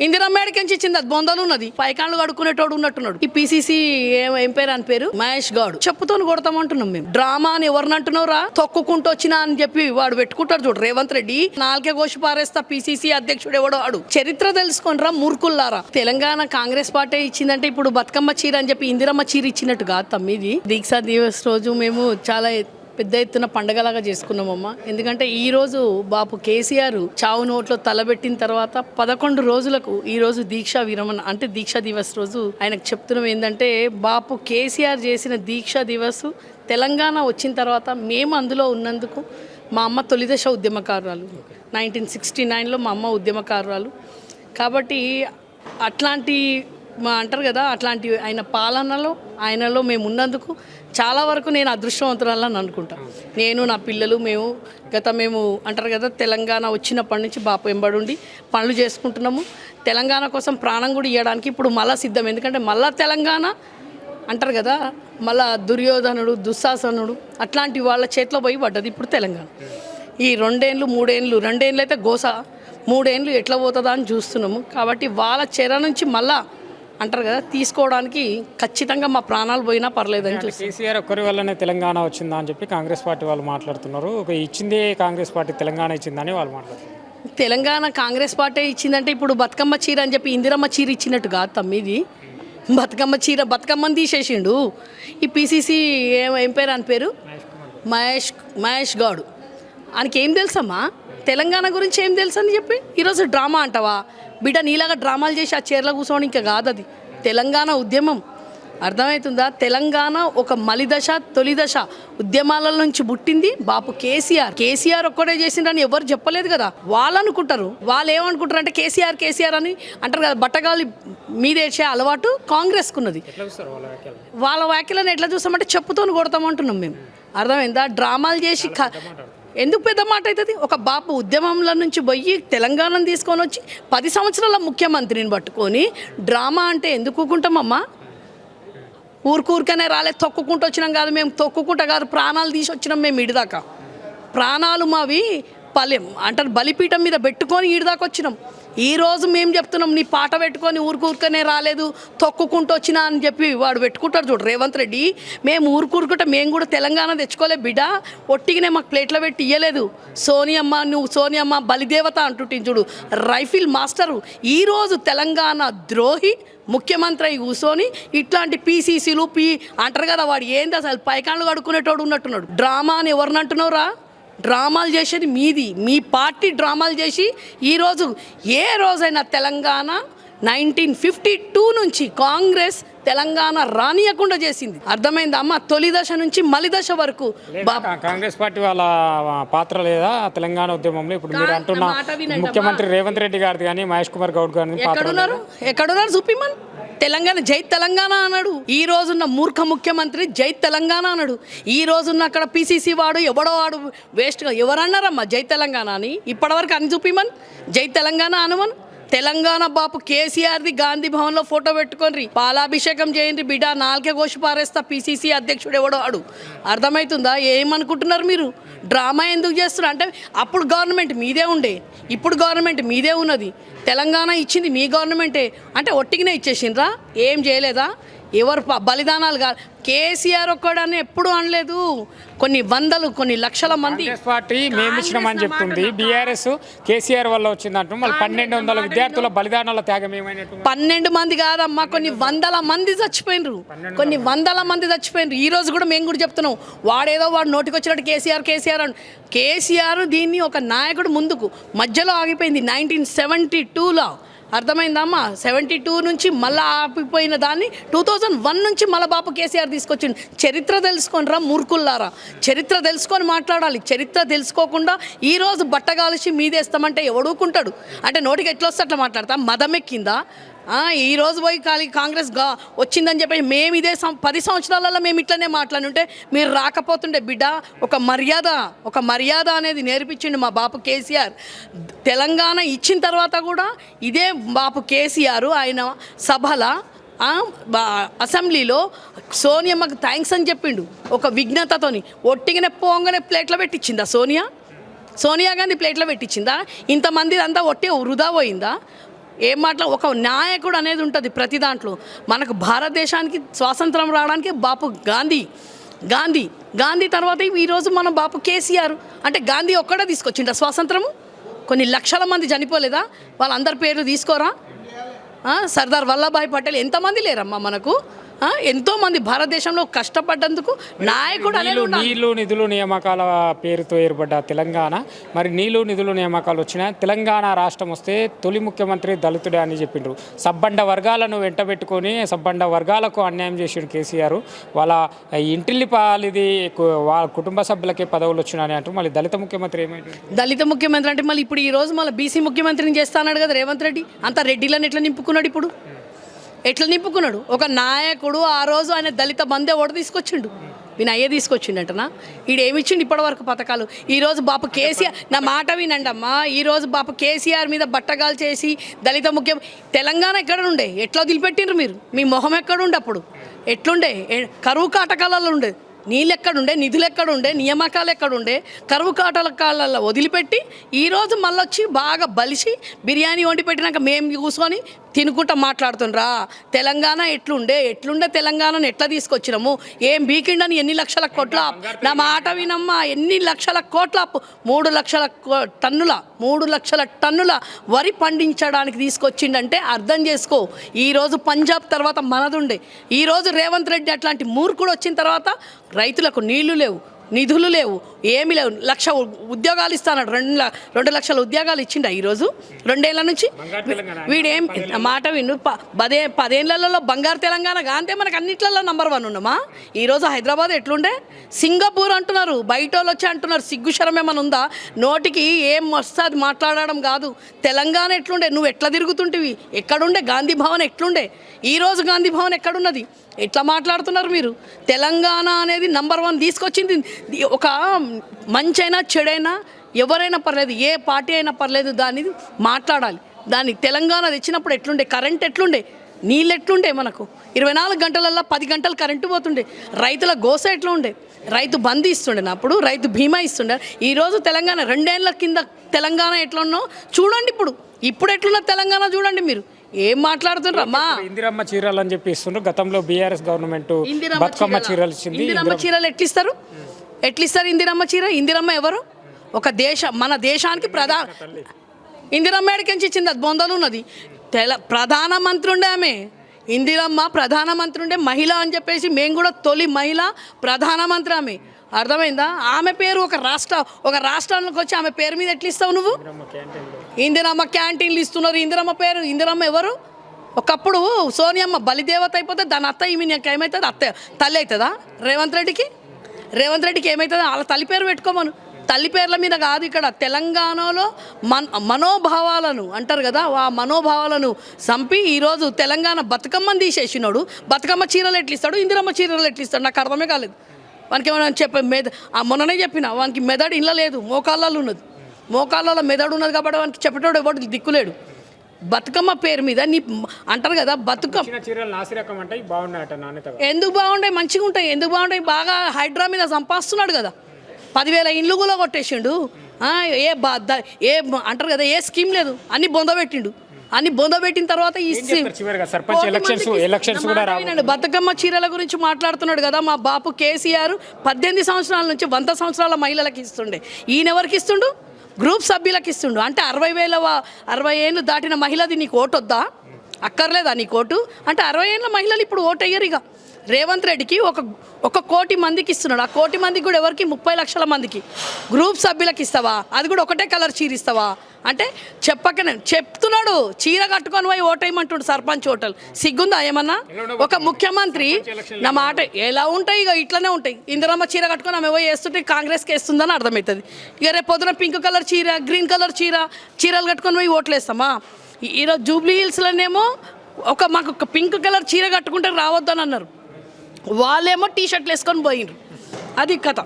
ఇందిరా మేడకించి ఇచ్చింది, అది బొందలు ఉన్నది, పైకాళ్ళు కడుక్కునేటోడు ఉన్నట్టున్నాడు. ఈ పిసిసి ఏం పేరు అని పేరు మహేష్ గౌడ్ చెప్పుతోని కొడతామంటున్నాం మేము. డ్రామా అని ఎవరిని అంటున్నావురా, తొక్కుకుంటూ వచ్చినా అని చెప్పి వాడు పెట్టుకుంటాడు చూడు రేవంత్ రెడ్డి. నాలుగే కోసి పారేస్తా పిసిసి అధ్యక్షుడు ఎవడో ఆడు. చరిత్ర తెలుసుకొనిరా మూర్ఖుల్లారా. తెలంగాణ కాంగ్రెస్ పార్టీ ఇచ్చిందంటే ఇప్పుడు బతుకమ్మ చీర అని చెప్పి ఇందిరమ్మ చీర ఇచ్చినట్టు కాదు తమ్మిది. దీక్షా దివస్ రోజు మేము చాలా పెద్ద ఎత్తున పండగలాగా చేసుకున్నామమ్మా. ఎందుకంటే ఈ రోజు బాపు కేసీఆర్ చావు నోట్లో తలబెట్టిన తర్వాత 11 రోజులకు ఈ రోజు దీక్షా విరమణ అంటే దీక్షా దివస్ రోజు ఆయనకు చెప్తున్నాం ఏంటంటే బాపు కేసీఆర్ చేసిన దీక్షా దివస్ తెలంగాణ వచ్చిన తర్వాత మేము అందులో ఉన్నందుకు మా అమ్మ తొలిదశ ఉద్యమకారురాలు. 1969లో మా అమ్మ ఉద్యమకారురాలు. కాబట్టి అట్లాంటి అంటారు కదా, అట్లాంటి ఆయన పాలనలో ఆయనలో మేము ఉన్నందుకు చాలా వరకు నేను అదృష్టవంతురాలని అనుకుంటా. నేను నా పిల్లలు మేము అంటారు కదా, తెలంగాణ వచ్చినప్పటి నుంచి బాపు వెంబడి పనులు చేసుకుంటున్నాము. తెలంగాణ కోసం ప్రాణం కూడా ఇవ్వడానికి ఇప్పుడు మళ్ళా సిద్ధం. ఎందుకంటే మళ్ళా తెలంగాణ అంటారు కదా, మళ్ళా దుర్యోధనుడు దుశ్శాసనుడు అట్లాంటి వాళ్ళ చేతిలో పోయి పడ్డది ఇప్పుడు తెలంగాణ. ఈ 2 ఏళ్ళు 3 ఏళ్ళు, 2 ఏళ్ళు అయితే గోస, 3 ఏళ్ళు ఎట్లా పోతుందా అని చూస్తున్నాము. కాబట్టి వాళ్ళ చెర నుంచి మళ్ళా అంటారు కదా తీసుకోవడానికి ఖచ్చితంగా మా ప్రాణాలు పోయినా పర్లేదని చూసి కేసీఆర్ ఒక్కరి వల్లనే తెలంగాణ వచ్చిందా అని చెప్పి కాంగ్రెస్ పార్టీ వాళ్ళు మాట్లాడుతున్నారు. ఒక ఇచ్చిందే కాంగ్రెస్ పార్టీ తెలంగాణ ఇచ్చిందని వాళ్ళు మాట్లాడుతున్నారు. తెలంగాణ కాంగ్రెస్ పార్టీ ఇచ్చిందంటే ఇప్పుడు బతుకమ్మ చీర అని చెప్పి ఇందిరమ్మ చీర ఇచ్చినట్టు కాదు తమ్మిది. బతుకమ్మ చీర బతుకమ్మని తీసేసిండు. ఈ పిసిసి ఏం పేరు అని పేరు మహేష్ గౌడ్. ఆయనకి ఏం తెలుసమ్మా తెలంగాణ గురించి ఏం తెలుసు అని చెప్పి ఈరోజు డ్రామా అంటావా బిడ్డ? నీలాగా డ్రామాలు చేసి ఆ చీరలో కూర్చోవడం ఇంకా కాదు. అది తెలంగాణ ఉద్యమం, అర్థమవుతుందా? తెలంగాణ ఒక మలిదశ తొలిదశ ఉద్యమాల నుంచి పుట్టింది బాపు కేసీఆర్ ఒక్కడే చేసిండని ఎవరు చెప్పలేదు కదా. వాళ్ళు అనుకుంటారు, వాళ్ళు ఏమనుకుంటారు అంటే కేసీఆర్ అని అంటారు కదా. బట్టగాలి మీదేసే అలవాటు కాంగ్రెస్కు ఉన్నది. వాళ్ళ వ్యాఖ్యలను ఎట్లా చూస్తామంటే చెప్పుతోని కొడతామంటున్నాం మేము. అర్థమైందా? డ్రామాలు చేసి ఎందుకు పెద్ద మాట అవుతుంది? ఒక బాపు ఉద్యమంలో నుంచి పోయి తెలంగాణను తీసుకొని వచ్చి 10 సంవత్సరాల ముఖ్యమంత్రిని పట్టుకొని డ్రామా అంటే ఎందుకు ఊరుకుంటామమ్మా? ఊరికనే రాలేదు, తొక్కుకుంటూ వచ్చినాం కాదు మేము. తొక్కుకుంటా కాదు, ప్రాణాలు తీసి వచ్చినాం మేము ఇడిదాకా. ప్రాణాలు మావి అంటారు బలిపీఠం మీద పెట్టుకొని ఈడిదాకా వచ్చినాం. ఈరోజు మేము చెప్తున్నాం, నీ పాట పెట్టుకొని ఊరికనే రాలేదు, తొక్కుకుంటూ వచ్చినా అని చెప్పి వాడు పెట్టుకుంటాడు చూడు రేవంత్ రెడ్డి. మేము ఊరుకుంటే మేము కూడా తెలంగాణ తెచ్చుకోలే బిడ్డ. ఒట్టిగానే మాకు ప్లేట్లో పెట్టి ఇయ్యలేదు. సోనియమ్మ బలిదేవత అంటుంటే చూడు, రైఫిల్ మాస్టరు. ఈరోజు తెలంగాణ ద్రోహి ముఖ్యమంత్రి అయి కూర్చొని ఇట్లాంటి పీసీసీలు అంటారు కదా, వాడు ఏంది అసలు పైకాళ్ళు కడుక్కునేటోడు ఉన్నట్టున్నాడు. డ్రామా అని ఎవరిని అంటున్నావురా? డ్రామాలు చేసేది మీది, మీ పార్టీ డ్రామాలు చేసి ఈరోజు ఏ రోజైనా తెలంగాణ 1952 నుంచి కాంగ్రెస్ తెలంగాణ రానియకుండా చేసింది. అర్థమైందా అమ్మ? తొలి దశ నుంచి మలిదశ వరకు కాంగ్రెస్ పార్టీ వాళ్ళ పాత్ర లేదా తెలంగాణ ఉద్యమంలో? ఇప్పుడు మీరు అంటున్న ముఖ్యమంత్రి రేవంత్ రెడ్డి గారిది కానీ మహేష్ కుమార్ గౌడ్ గారిని ఎక్కడున్నారు చూపిమన్. తెలంగాణ జై తెలంగాణ అన్నాడు. ఈ రోజున్న మూర్ఖ ముఖ్యమంత్రి జై తెలంగాణ అన్నాడు. ఈ రోజున్న అక్కడ పిసిసి వాడు ఎవడో వాడు వేస్ట్గా ఎవరన్నారమ్మా జై తెలంగాణ అని? ఇప్పటివరకు అని చూపిమన్ జై తెలంగాణ అనుమన్. తెలంగాణ బాపు కేసీఆర్ది గాంధీ భవన్లో ఫోటో పెట్టుకొని పాలాభిషేకం చేయండి బిడ్డ. 4 కోసి పారేస్తా పిసిసి అధ్యక్షుడు ఎవడో ఆడు. అర్థమవుతుందా? ఏమనుకుంటున్నారు మీరు? డ్రామా ఎందుకు చేస్తున్నారు అంటే అప్పుడు గవర్నమెంట్ మీదే ఉండే, ఇప్పుడు గవర్నమెంట్ మీదే ఉన్నది. తెలంగాణ ఇచ్చింది మీ గవర్నమెంటే అంటే ఒట్టిగానే ఇచ్చేసిండ్రా? ఏం చేయలేదా? ఎవరు బలిదానాలు కాదు. కేసీఆర్ ఒక్కడని ఎప్పుడు అనలేదు. కొన్ని లక్షల మంది పార్టీ మేము ఇచ్చినామని చెప్తుంది. బీఆర్ఎస్ కేసీఆర్ వల్ల వచ్చిందంటూ మళ్ళీ 1200 విద్యార్థుల బలిదానాల త్యాగం ఏమైనట్టు? 12 మంది కాదమ్మా, కొన్ని వందల మంది చచ్చిపోయినరు. ఈ రోజు కూడా మేము కూడా చెప్తున్నాం, వాడు నోటికి వచ్చినట్టు కేసీఆర్ అని. కేసీఆర్ దీన్ని ఒక నాయకుడు ముందుకు మధ్యలో ఆగిపోయింది 1972లో. అర్థమైందమ్మా? 72 నుంచి మళ్ళీ ఆపిపోయిన దాన్ని 2001 నుంచి మళ్ళీ బాపు కేసీఆర్ తీసుకొచ్చిండు. చరిత్ర తెలుసుకొనిరా మూర్ఖుల్లారా. చరిత్ర తెలుసుకొని మాట్లాడాలి. చరిత్ర తెలుసుకోకుండా ఈరోజు బట్టగాలిసి మీదేస్తామంటే ఎవడుకుంటాడు? అంటే నోటికి ఎట్లా వస్తే అట్లా మాట్లాడతా? మదం ఎక్కిందా? ఈరోజు పోయి కాంగ్రెస్ వచ్చిందని చెప్పి మేము ఇదే 10 సంవత్సరాలలో మేము ఇట్లనే మాట్లాడుంటే మీరు రాకపోతుండే బిడ్డ. ఒక మర్యాద అనేది నేర్పించిండు మా బాపు కేసీఆర్. తెలంగాణ ఇచ్చిన తర్వాత కూడా ఇదే బాపు కేసీఆర్ ఆయన సభల అసెంబ్లీలో సోనియమ్మకు థ్యాంక్స్ అని చెప్పిండు ఒక విఘ్నతతోని. ఒట్టిగానే పోంగానే ప్లేట్లో పెట్టించిందా సోనియా గాంధీ? ప్లేట్లో పెట్టించిందా? ఇంతమంది అంతా ఒట్టి వృధా పోయిందా? ఏం ఒక నాయకుడు అనేది ఉంటుంది ప్రతి దాంట్లో. మనకు భారతదేశానికి స్వాతంత్రం రావడానికి బాపు గాంధీ తర్వాత ఈరోజు మనం బాపు కేసీఆర్. అంటే గాంధీ ఒక్కడే తీసుకొచ్చిండ స్వాతంత్రము. కొన్ని లక్షల మంది చనిపోలేదా? వాళ్ళందరి పేర్లు తీసుకోరా? సర్దార్ వల్లభాయ్ పటేల్ ఎంతమంది లేరమ్మా మనకు? ఎంతోమంది భారతదేశంలో కష్టపడ్డందుకు నాయకుడు అనేది నీళ్లు నిధులు నియామకాల పేరుతో ఏర్పడ్డ తెలంగాణ, మరి నీళ్లు నిధులు నియామకాలు వచ్చినా తెలంగాణ రాష్ట్రం వస్తే తొలి ముఖ్యమంత్రి దళితుడే అని చెప్పిండ్రు. సబ్బండ వర్గాలను వెంటబెట్టుకొని సబ్బండ వర్గాలకు అన్యాయం చేసిండు కేసీఆర్. వాళ్ళ ఇంటిల్లి పాలిది వాళ్ళ కుటుంబ సభ్యులకే పదవులు వచ్చినాయని అంటూ మళ్ళీ దళిత ముఖ్యమంత్రి ఏమైంది? దళిత ముఖ్యమంత్రి అంటే మళ్ళీ ఇప్పుడు ఈ రోజు మళ్ళీ బీసీ ముఖ్యమంత్రిని చేస్తాన్నాడు కదా రేవంత్ రెడ్డి. అంతా రెడ్డిలను ఎట్లా నింపుకున్నాడు? ఇప్పుడు ఎట్లా నింపుకున్నాడు? ఒక నాయకుడు ఆ రోజు ఆయన దళిత బందే ఓడ తీసుకొచ్చిండు, ఈయన అయ్యే తీసుకొచ్చిండటనా? ఈడేమిచ్చిండు ఇప్పటి వరకు పథకాలు? ఈరోజు బాపు కేసీఆర్, నా మాట వినండి అమ్మా, ఈరోజు బాపు కేసీఆర్ మీద బట్టగాలు చేసి దళిత ముఖ్యం తెలంగాణ ఎక్కడ ఉండే? ఎట్లా వదిలిపెట్టిండ్రు మీరు? మీ మొహం ఎక్కడుండే? అప్పుడు ఎట్లుండే? కరువు కాటకాలలో ఉండే. నీళ్ళు ఎక్కడుండే? నిధులు ఎక్కడుండే? నియామకాలు ఎక్కడుండే? కరువు కాటకాలలో వదిలిపెట్టి ఈరోజు మళ్ళీ వచ్చి బాగా బలిసి బిర్యానీ వండి పెట్టినాక మేము కూర్చొని తినుకుంటా మాట్లాడుతుండ్రా. తెలంగాణ ఎట్లుండే తెలంగాణను ఎట్లా తీసుకొచ్చినాము? ఏం బీకిండని ఎన్ని లక్షల కోట్ల, నా మాట వినమ్మా, ఎన్ని లక్షల కోట్ల అప్పు, 3 లక్షల టన్నుల వరి పండించడానికి తీసుకొచ్చిండంటే అర్థం చేసుకో. ఈరోజు పంజాబ్ తర్వాత మనదుండే. ఈరోజు రేవంత్ రెడ్డి అట్లాంటి మూర్ఖుడు వచ్చిన తర్వాత రైతులకు నీళ్లు లేవు, నిధులు లేవు, ఏమీ లేవు. 1,00,000 ఉద్యోగాలు ఇస్తాడు. 2 లక్షల ఉద్యోగాలు ఇచ్చిండ ఈరోజు 2 ఏళ్ల నుంచి. వీడేం మాట విను, 10 ఏళ్లలో బంగారు తెలంగాణ కాంతే మనకు అన్నిట్లలో నంబర్ 1 ఉన్నామా? ఈరోజు హైదరాబాద్ ఎట్లుండే? సింగపూర్ అంటున్నారు, బయట వాళ్ళు వచ్చి అంటున్నారు. సిగ్గు శరం ఏమైనా ఉందా? నోటికి ఏం వస్తుంది మాట్లాడడం కాదు. తెలంగాణ ఎట్లుండే? నువ్వు ఎట్లా తిరుగుతుంటివి? ఎక్కడుండే గాంధీ భవన్? ఎట్లుండే? ఈరోజు గాంధీ భవన్ ఎక్కడున్నది? ఎట్లా మాట్లాడుతున్నారు మీరు? తెలంగాణ అనేది నంబర్ 1 తీసుకొచ్చింది. ఒక మంచైనా చెడైనా ఎవరైనా పర్లేదు, ఏ పార్టీ అయినా పర్లేదు, దాన్ని మాట్లాడాలి. దాన్ని తెలంగాణ తెచ్చినప్పుడు ఎట్లుండే? కరెంట్ ఎట్లుండే? నీళ్ళు ఎట్లుండే? మనకు 24 గంటలల్లో 10 గంటలు కరెంటు పోతుండే. రైతుల గోస ఎట్లా ఉండే? రైతు బందీ ఇస్తుండే, అప్పుడు రైతు బీమా ఇస్తుండే. ఈరోజు తెలంగాణ 2 ఏళ్ల కింద తెలంగాణ ఎట్లా ఉన్నో చూడండి. ఇప్పుడు ఎట్లున్న తెలంగాణ చూడండి. మీరు ఏం మాట్లాడుతుండ్రమ్మా? ఇందిరమ్మ చీరలు అని చెప్పి ఇస్తుండ్రు. గతంలో బీఆర్ఎస్ గవర్నమెంట్ బతుకమ్మ చీరలు ఇచ్చింది. ఇందిరమ్మ చీరలు ఎట్లిస్తారు? ఇందిరమ్మ చీర? ఇందిరమ్మ ఎవరు? ఒక మన దేశానికి ఇందిరమ్మ ఎడికించి ఇచ్చింది. అది బొందలు ఉన్నది. ప్రధానమంత్రి ఉండే ఆమె. ఇందిరమ్మ ప్రధానమంత్రి ఉండే, మహిళ అని చెప్పేసి మేము కూడా తొలి మహిళ ప్రధానమంత్రి ఆమె. అర్థమైందా? ఆమె పేరు ఒక రాష్ట్రానికి వచ్చి ఆమె పేరు మీద ఎట్లా ఇస్తావు నువ్వు? ఇందిరమ్మ క్యాంటీన్లు ఇస్తున్నారు. ఇందిరమ్మ పేరు, ఇందిరమ్మ ఎవరు? ఒకప్పుడు సోనియమ్మ బలిదేవత అయిపోతే దాని అత్త ఈమె ఏమవుతుంది? అత్త తల్లి అవుతుందా? రేవంత్ రెడ్డికి ఏమవుతుందో వాళ్ళ తల్లి పేరు పెట్టుకోమను. తల్లి పేర్ల మీద కాదు. ఇక్కడ తెలంగాణలో మనోభావాలను అంటారు కదా, ఆ మనోభావాలను చంపి ఈరోజు తెలంగాణ బతుకమ్మని తీసేసినాడు. బతుకమ్మ చీరలు ఎట్లిస్తాడు? ఇందిరమ్మ చీరలు ఎట్లిస్తాడు? నాకు అర్థమే కాలేదు. వానికి ఏమైనా మొన్ననే చెప్పిన, వానికి మెదడు ఇళ్ళ లేదు, మోకాళ్ళలో ఉన్నది. మోకాళ్ళలో మెదడు ఉన్నది కాబట్టి వానికి చెప్పేటోడు ఎవడు దిక్కులేడు. బతుకమ్మ పేరు మీద నీ అంటారు కదా, ఎందుకు బాగుంటాయి? మంచిగా ఉంటాయి. ఎందుకు బాగుంటాయి? బాగా హైడ్రా మీద సంపాస్తున్నాడు కదా. 10,000 ఇండ్లు కూడా కొట్టేసిండు. ఏ అంటారు కదా, ఏ స్కీమ్ లేదు, అన్ని బొందబెట్టిండు. అన్ని బొందబెట్టిన తర్వాత బతుకమ్మ చీరల గురించి మాట్లాడుతున్నాడు కదా మా బాపు కేసీఆర్. 18 సంవత్సరాల నుంచి 100 సంవత్సరాల మహిళలకు ఇస్తుండే. ఈయన ఎవరికి ఇస్తుండు? గ్రూప్ సభ్యులకు ఇస్తుండు. అంటే 60 ఏళ్ళు దాటిన మహిళది నీకు ఓటు వద్దా? అక్కర్లేదా నీకు ఓటు? అంటే 60 ఏళ్ళ మహిళలు ఇప్పుడు ఓటు అయ్యారు. ఇక రేవంత్ రెడ్డికి ఒక కోటి మందికి ఇస్తున్నాడు. ఆ కోటి మందికి కూడా ఎవరికి? 30 లక్షల మందికి గ్రూప్ సభ్యులకు ఇస్తావా? అది కూడా ఒకటే కలర్ చీర ఇస్తావా? అంటే చెప్పకనే చెప్తున్నాడు. చీర కట్టుకొని పోయి ఓటేయమంటుండు సర్పంచ్ ఓటలు. సిగ్గుందా ఏమన్నా? ఒక ముఖ్యమంత్రి నా మాట ఎలా ఉంటాయి? ఇక ఇట్లనే ఉంటాయి. ఇందిరమ్మ చీర కట్టుకొని ఆమె పోయి వేస్తుంటే కాంగ్రెస్కి వేస్తుందని అర్థమవుతుంది. ఇక రేపు పొద్దున పింక్ కలర్ చీర, గ్రీన్ కలర్ చీరలు కట్టుకొని పోయి ఓట్లు వేస్తామా? ఈరోజు జూబ్లీ హిల్స్లోనేమో మాకు ఒక పింక్ కలర్ చీర కట్టుకుంటే రావద్దని అన్నారు. వాళ్ళేమో టీ షర్ట్లు వేసుకొని పోయినరు. అది కథ.